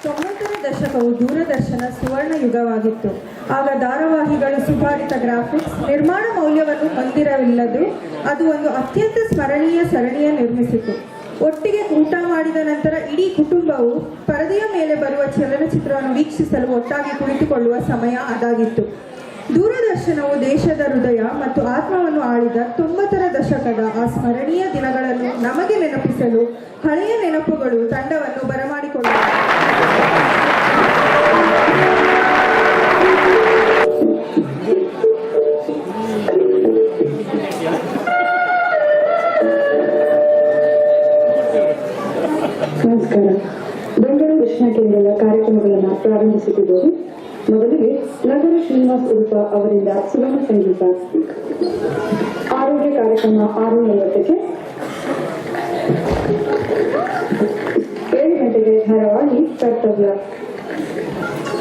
ತೊಂಬತ್ತರ ದಶಕವು ದೂರದರ್ಶನ ಸುವರ್ಣ ಯುಗವಾಗಿತ್ತು. ಆಗ ಧಾರಾವಾಹಿಗಳು ಸುಧಾರಿತ ಗ್ರಾಫಿಕ್ಸ್, ನಿರ್ಮಾಣ ಮೌಲ್ಯವನ್ನು ಹೊಂದಿರಲಿಲ್ಲದು. ಅದು ಒಂದು ಅತ್ಯಂತ ಸ್ಮರಣೀಯ ಸರಣಿಯ ನಿರ್ಮಿಸಿತು. ಒಟ್ಟಿಗೆ ಊಟ ಮಾಡಿದ ನಂತರ ಇಡೀ ಕುಟುಂಬವು ಪರದೆಯ ಮೇಲೆ ಬರುವ ಚಲನಚಿತ್ರವನ್ನು ವೀಕ್ಷಿಸಲು ಒಟ್ಟಾಗಿ ಕುಳಿತುಕೊಳ್ಳುವ ಸಮಯ ಅದಾಗಿತ್ತು. ದೂರದರ್ಶನವು ದೇಶದ ಹೃದಯ ಮತ್ತು ಆತ್ಮವನ್ನು ಆಳಿದ 90ರ ದಶಕದ ಆ ಸ್ಮರಣೀಯ ದಿನಗಳನ್ನು ನಮಗೆ ನೆನಪಿಸಲು ಹಳೆಯ ನೆನಪುಗಳು ತಂಡವನ್ನು ಬರಮಾಡಿಕೊಳ್ಳುತ್ತವೆ. ನಮಸ್ಕಾರ. ಬೆಂಗಳೂರು ಕೃಷ್ಣ ಕೇಂದ್ರದ ಕಾರ್ಯಕ್ರಮಗಳನ್ನು ಪ್ರಾರಂಭಿಸುತ್ತಿದ್ದೇವೆ. ಮೊದಲಿಗೆ ನಗರ ಶ್ರೀನಿವಾಸ್ ಉಡುಪ ಅವರಿಂದ ಸುಗಮ ಸಂಗೀತ. ಆರೋಗ್ಯ ಕಾರ್ಯಕ್ರಮ 6:40ಕ್ಕೆ, 7 ಗಂಟೆಗೆ ಧಾರಾವಾಹಿ ಕರ್ತವ್ಯ.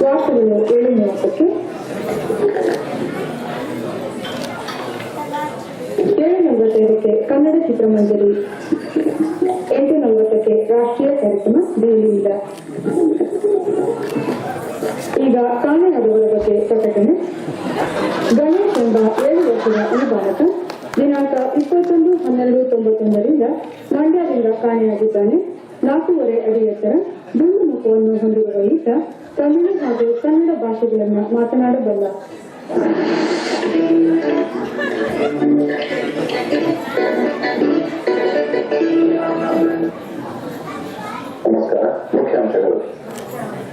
ವಾರ್ತೆಗಳು 7:30ಕ್ಕೆ, 7:45ಕ್ಕೆ ಕನ್ನಡ ಚಿತ್ರಮಂಜರಿ, 8:40ಕ್ಕೆ ರಾಷ್ಟ್ರೀಯ ಕಾರ್ಯಕ್ರಮ ದೆಹಲಿಯಿಂದ. ಈಗ ಕಾಣೆಯಾದವರ ಬಗ್ಗೆ ಪ್ರಕಟಣೆ. ಗಣೇಶ್ ಎಂಬ 7 ವರ್ಷದ ಈ ಬಾಲಕ ದಿನಾಂಕ 21/12/91ರಿಂದ ಮಂಡ್ಯದಿಂದ ಕಾಣೆಯಾಗಿದ್ದಾನೆ. 4.5 ಅಡಿ ಎತ್ತರ, ದುಂಡು ಮುಖವನ್ನು ಹೊಂದಿರುವ ಈತ ತಮಿಳು ಹಾಗೂ ಕನ್ನಡ ಭಾಷೆಗಳನ್ನು ಮಾತನಾಡಬಲ್ಲ. ನಮಸ್ಕಾರ. ಮುಖ್ಯಾಂಶಗಳು.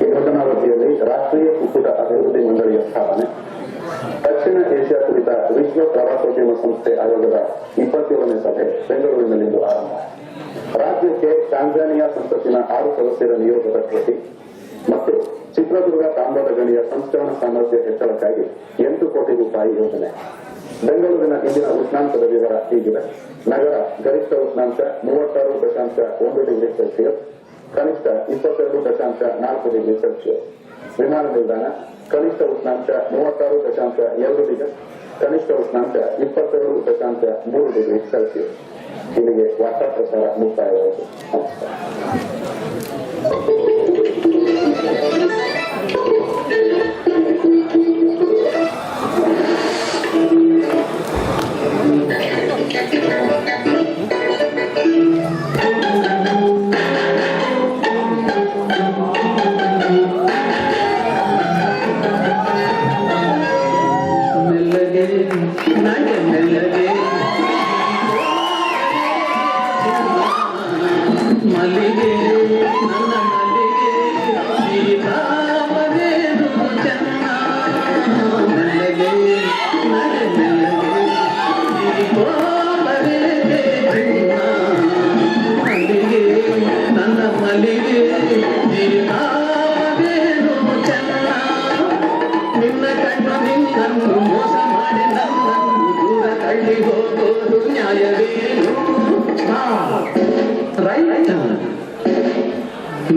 ಈ ಘಟನಾವಧಿಯಲ್ಲಿ ರಾಷ್ಟ್ರೀಯ ಕುಕ್ಕುಟ ಅಭಿವೃದ್ಧಿ ಮಂಡಳಿಯ ಸ್ಥಾಪನೆ, ದಕ್ಷಿಣ ಏಷ್ಯಾ ಕುರಿತ ವಿಶ್ವ ಪ್ರವಾಸೋದ್ಯಮ ಸಂಸ್ಥೆ ಆಯೋಗದ 27ನೇ ಸಭೆ ಬೆಂಗಳೂರಿನಲ್ಲಿಂದು ಆರಂಭ, ರಾಜ್ಯಕ್ಕೆ ಟಾಂಜಾನಿಯಾ ಸಂಸತ್ತಿನ 6 ಸದಸ್ಯರ ನಿಯೋಗದ ಭೇಟಿ ಮತ್ತು ಚಿತ್ರದುರ್ಗ ತಾಮ್ರದ ಗಣಿಯ ಸಂಸ್ಕರಣ ಸಾಮರ್ಥ್ಯ ಹೆಚ್ಚಳಕ್ಕಾಗಿ 8 ಕೋಟಿ ರೂಪಾಯಿ ಯೋಜನೆ. ಬೆಂಗಳೂರಿನ ಇಂದಿನ ಉಷ್ಣಾಂಶದ ವಿವರ ಹೀಗಿದೆ. ನಗರ ಗರಿಷ್ಠ ಉಷ್ಣಾಂಶ 36.1 ಡಿಗ್ರಿ ಸೆಲ್ಸಿಯಸ್, ಕನಿಷ್ಠ 22.4 ಡಿಗ್ರಿ ಸೆಲ್ಸಿಯಸ್. ವಿಮಾನ ನಿಲ್ದಾಣ ಕನಿಷ್ಠ ಉಷ್ಣಾಂಶ 36.2 ಡಿಗ್ರಿ, ಕನಿಷ್ಠ ಉಷ್ಣಾಂಶ 22.3 ಡಿಗ್ರಿ ಸೆಲ್ಸಿಯಸ್. ಇಲ್ಲಿಗೆ ವಾರ್ತಾ ಪ್ರಸಾರ ಮುಕ್ತಾಯವಾಯಿತು. ನಮಸ್ಕಾರ.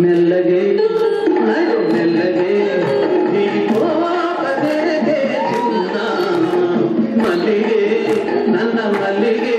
ಮೆಲ್ಲಗೆ ಮೆಲ್ಲಗೆ ಮಲ್ಲಿಗೆ ನನ್ನ ಮಲ್ಲಿಗೆ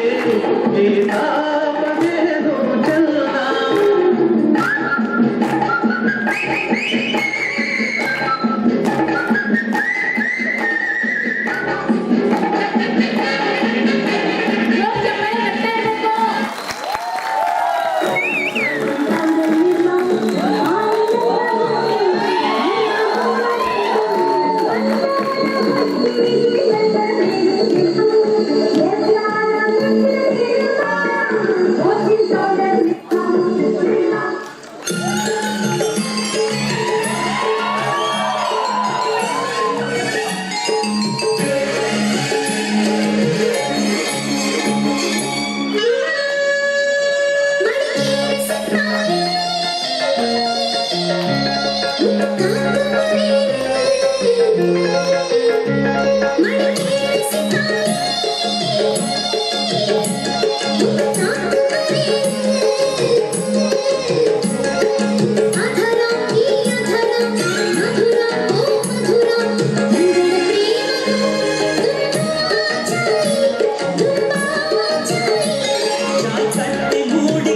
ಮೂಡಿ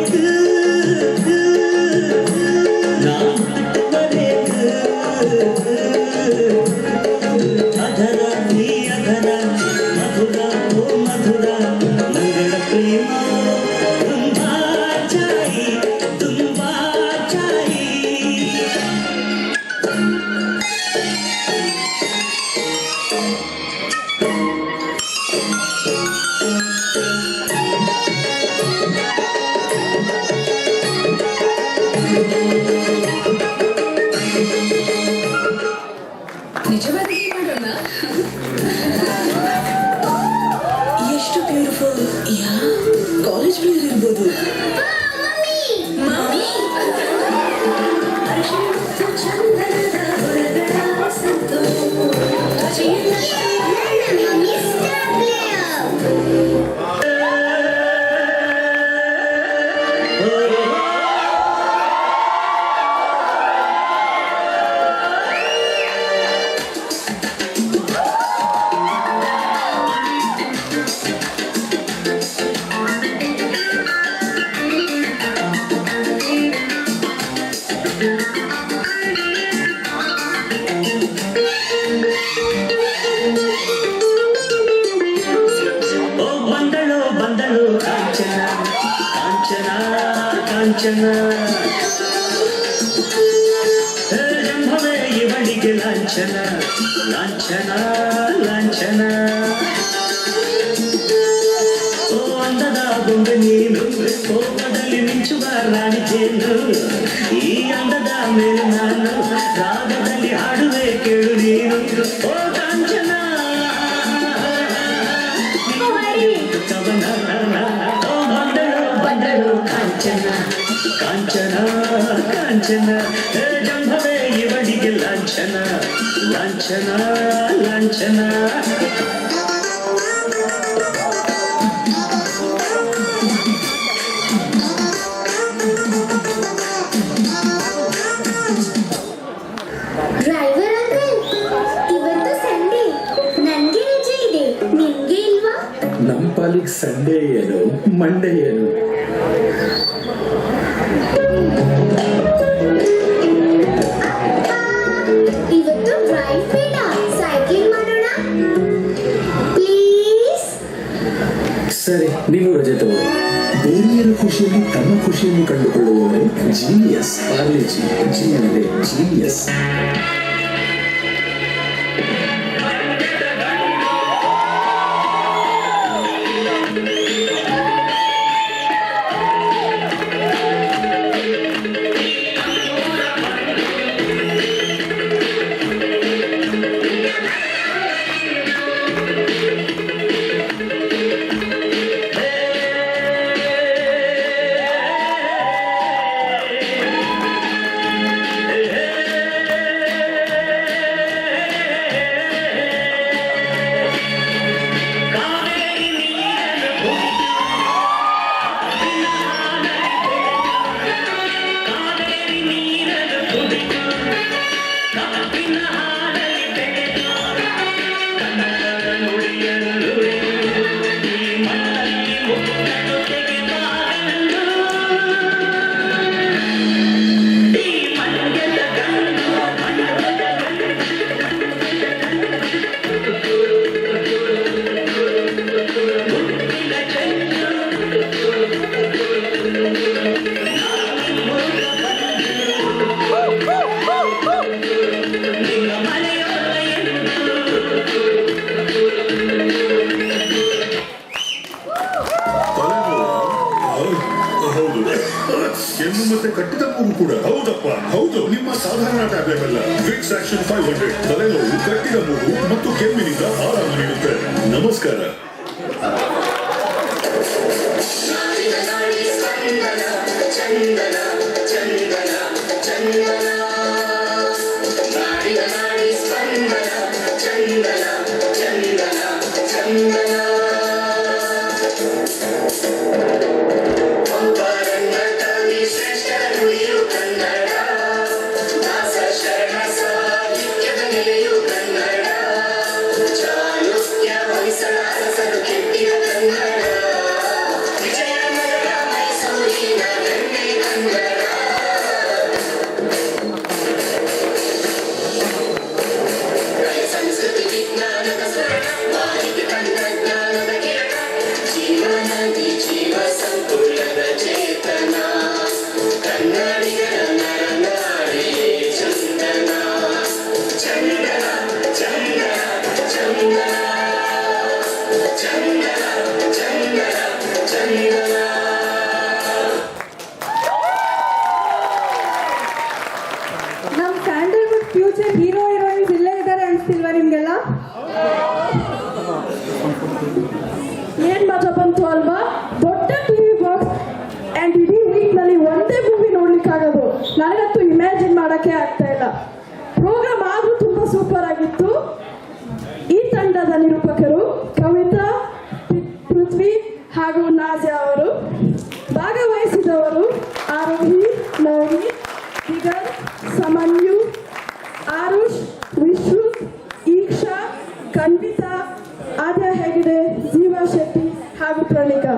ಕಾಲೇಜ್ ವೇರ್ ಇರ್ಬೋದು. ಬಂದಳು ಕಾಂಚನ ಕಾಂಚನ ಕಾಂಚನ ಜಂಭವೇ ಇವಳಿಗೆ ಲಾಂಛನ ಲಾಂಛನ ಲಾಂಛನ ಓ ಅಂದದ ಗೊಂಬೆ ನೀನು ಕೋಪದಲ್ಲಿ ಮಿಂಚುವ ರಾಣಿ ಜೇನು ಈ ಅಂದದ ಮೇಲೆ ನಾನು ರಾಗದಲ್ಲಿ ಹಾಡುವೆ ಕೇಳು ನೀನು ಓ ಕಾಂಚನ ಬಂದಳು ಕಾಂಚನ ಕಾಂಚನ ಕಾಂಚನ ಜಂಭವೇ ಇವಳಿಗೆ ಲಾಂಛನ ಲಾಂಛನ ಲಾಂಛನ ಡ್ರೈವರ್ ಅಂದ್ರೆ ಇವತ್ತು ಸಂಡೇ ನನ್ಗೆ ರಜೆ ಇದೆ ನಿಮ್ಗೆ ಇಲ್ವಾ? ನಮ್ಮ ಪಾಲಿಗೆ ಸಂಡೇ ಏನು ಮಂಡೇ ಏನು? ಇವತ್ತು ಡ್ರೈವ್ ಬೇಡ ಸೈಕ್ಲಿಂಗ್ ಮಾಡೋಣ ಪ್ಲೀಸ್. ಸರಿ, ನೀವು ರಜೆ ತಗೊಳ್ಳಿ. ಬೇರೆಯರ ಖುಷಿಯಲ್ಲಿ ತಮ್ಮ ಖುಷಿಯನ್ನು ಕಂಡುಕೊಳ್ಳುವವರೇ ಜೀನಿಯಸ್. ಪಾರ್ಲೆಜಿ ಜಿ ಅಂದರೆ ಜೀನಿಯಸ್. ಕೆಮ್ಮು ಮತ್ತೆ ಕಟ್ಟಿದ ಮೂಗು ಕೂಡ. ಹೌದಪ್ಪ, ಹೌದು. ನಿಮ್ಮ ಸಾಧಾರಣ ಟ್ಯಾಬ್ಲೆಟ್ ಅಲ್ಲ. ವಿಕ್ಸ್ ಆಕ್ಷನ್ 500 ತಲೆನೋವು, ಕಟ್ಟಿದ ಮೂಗು ಮತ್ತು ಕೆಮ್ಮಿನಿಂದ ಆರಾಮ ನೀಡುತ್ತೆ. ನಮಸ್ಕಾರ. ಚಾಲುಕ್ಯ ಹೊಯ್ಸಳ ಕನ್ವಿತಾ, ಆದ್ಯ ಹೆಗಡೆ, ಜೀವಾ ಶೆಟ್ಟಿ ಹಾಗೂ ಪ್ರಣೀಕಾ.